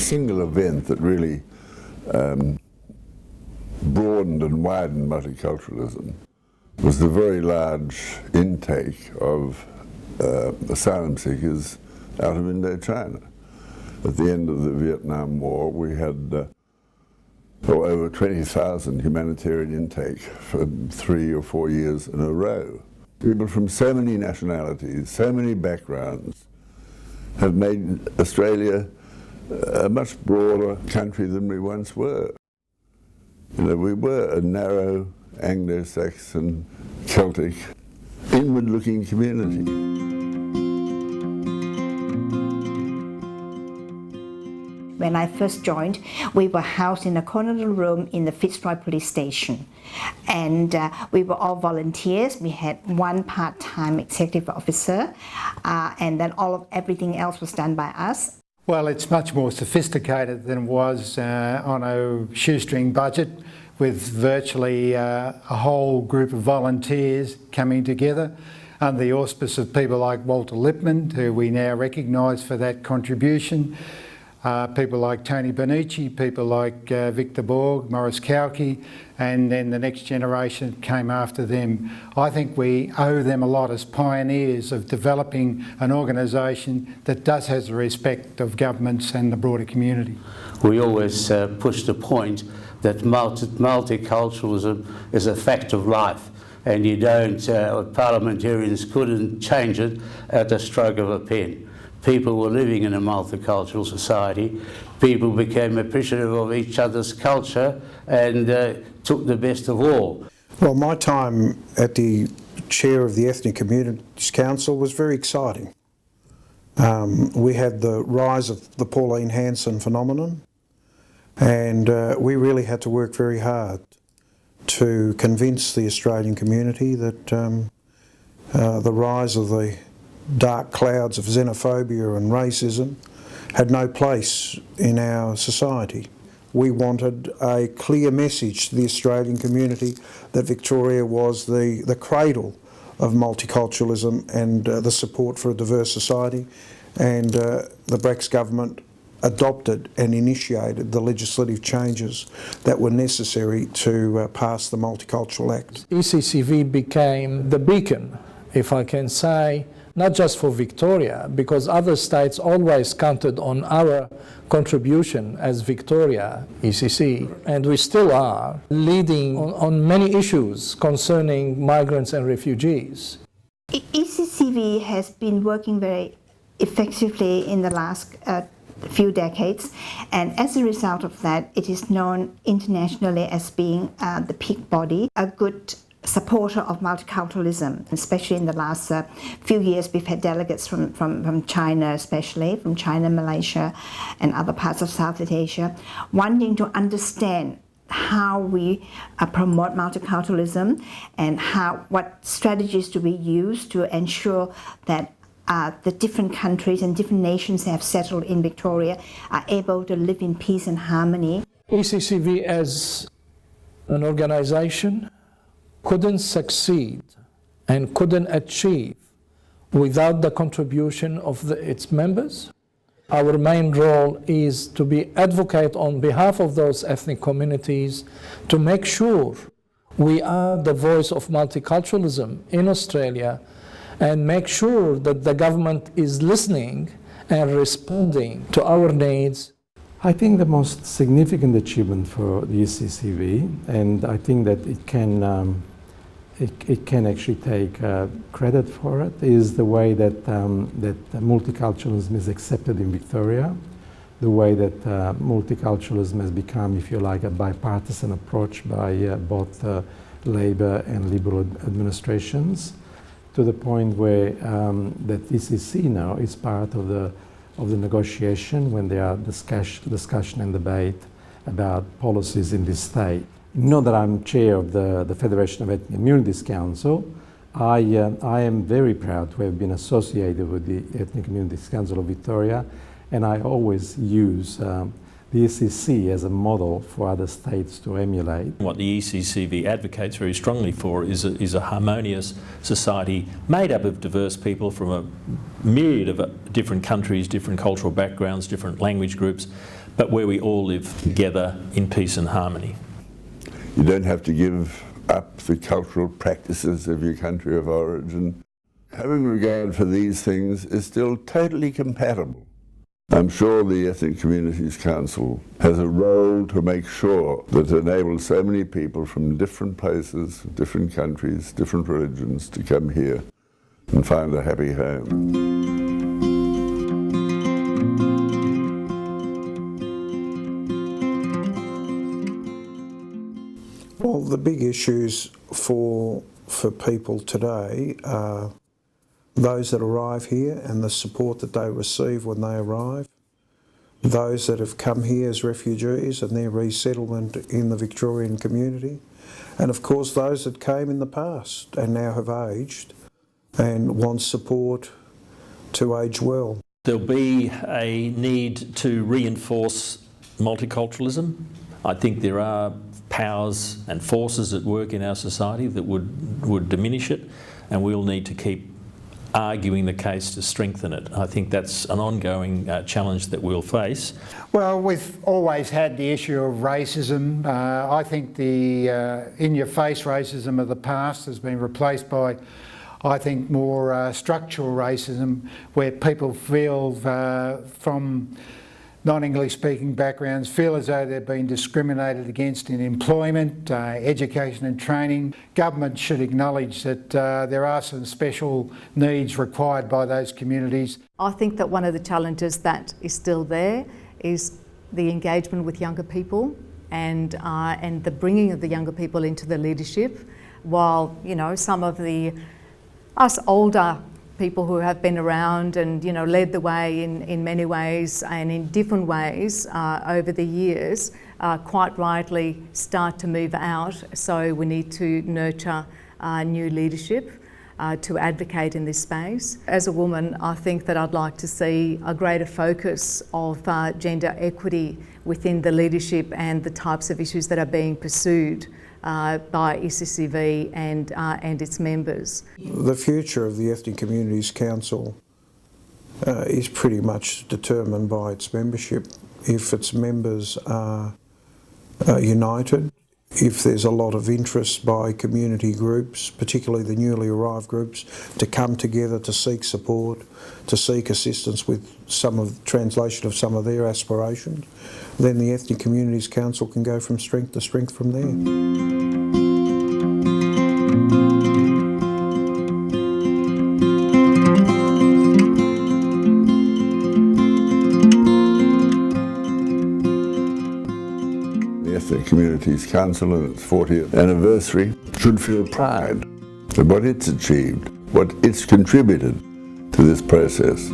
single event that really broadened and widened multiculturalism was the very large intake of asylum seekers out of Indochina. At the end of the Vietnam War, we had over 20,000 humanitarian intake for 3 or 4 years in a row. People from so many nationalities, so many backgrounds, have made Australia a much broader country than we once were. You know, we were a narrow Anglo-Saxon, Celtic, inward-looking community. When I first joined, we were housed in a corner of the room in the Fitzroy police station. And we were all volunteers. We had one part-time executive officer, and then everything else was done by us. Well, it's much more sophisticated than it was on a shoestring budget, with virtually a whole group of volunteers coming together under the auspice of people like Walter Lippmann, who we now recognise for that contribution. People like Tony Bonucci, people like Victor Borg, Maurice Kauke, and then the next generation came after them. I think we owe them a lot as pioneers of developing an organisation that does have the respect of governments and the broader community. We always push the point that multiculturalism is a fact of life, and you don't, parliamentarians couldn't change it at the stroke of a pen. People were living in a multicultural society. People became appreciative of each other's culture and took the best of all. Well, my time at the chair of the Ethnic Communities Council was very exciting. We had the rise of the Pauline Hanson phenomenon, and we really had to work very hard to convince the Australian community that the rise of the dark clouds of xenophobia and racism had no place in our society. We wanted a clear message to the Australian community that Victoria was the cradle of multiculturalism and the support for a diverse society, and the Brex government adopted and initiated the legislative changes that were necessary to pass the Multicultural Act. ECCV became the beacon, if I can say, not just for Victoria, because other states always counted on our contribution as Victoria, ECC, and we still are leading on many issues concerning migrants and refugees. ECCV has been working very effectively in the last few decades, and as a result of that, it is known internationally as being the peak body, a good supporter of multiculturalism. Especially in the last few years, we've had delegates from China, especially from China, Malaysia, and other parts of Southeast Asia, wanting to understand how we promote multiculturalism and what strategies do we use to ensure that the different countries and different nations that have settled in Victoria are able to live in peace and harmony. ECCV as an organisation couldn't succeed and couldn't achieve without the contribution of its members. Our main role is to be advocate on behalf of those ethnic communities to make sure we are the voice of multiculturalism in Australia, and make sure that the government is listening and responding to our needs. I think the most significant achievement for the ECCV, and I think that it can actually take credit for it, is the way that multiculturalism is accepted in Victoria, the way that multiculturalism has become, if you like, a bipartisan approach by both Labor and Liberal administrations, to the point where that ECC now is part of the negotiation when there are discussion and debate about policies in this state. Now that I'm chair of the Federation of Ethnic Communities Council, I am very proud to have been associated with the Ethnic Communities Council of Victoria, and I always use the ECC as a model for other states to emulate. What the ECCV advocates very strongly for is a harmonious society made up of diverse people from a myriad of different countries, different cultural backgrounds, different language groups, but where we all live together in peace and harmony. You don't have to give up the cultural practices of your country of origin. Having regard for these things is still totally compatible. I'm sure the Ethnic Communities Council has a role to make sure that it enables so many people from different places, different countries, different religions to come here and find a happy home. Well, the big issues for people today are those that arrive here and the support that they receive when they arrive, those that have come here as refugees and their resettlement in the Victorian community, and of course those that came in the past and now have aged and want support to age well. There'll be a need to reinforce multiculturalism. I think there are powers and forces at work in our society that would diminish it, and we'll need to keep arguing the case to strengthen it. I think that's an ongoing challenge that we'll face. Well, we've always had the issue of racism. I think the in-your-face racism of the past has been replaced by, I think, more structural racism, where people feel from non-English speaking backgrounds feel as though they're being discriminated against in employment, education and training. Government should acknowledge that there are some special needs required by those communities. I think that one of the challenges that is still there is the engagement with younger people and the bringing of the younger people into the leadership, while, you know, some of us older people who have been around and, you know, led the way in many ways and in different ways over the years, quite rightly start to move out. So we need to nurture new leadership to advocate in this space. As a woman, I think that I'd like to see a greater focus of gender equity within the leadership and the types of issues that are being pursued by ECCV and its members. The future of the Ethnic Communities Council is pretty much determined by its membership. If its members are united, if there's a lot of interest by community groups, particularly the newly arrived groups, to come together to seek support, to seek assistance with translation of some of their aspirations, then the Ethnic Communities Council can go from strength to strength from there. The Communities Council and its 40th anniversary should feel pride at what it's achieved, what it's contributed to this process.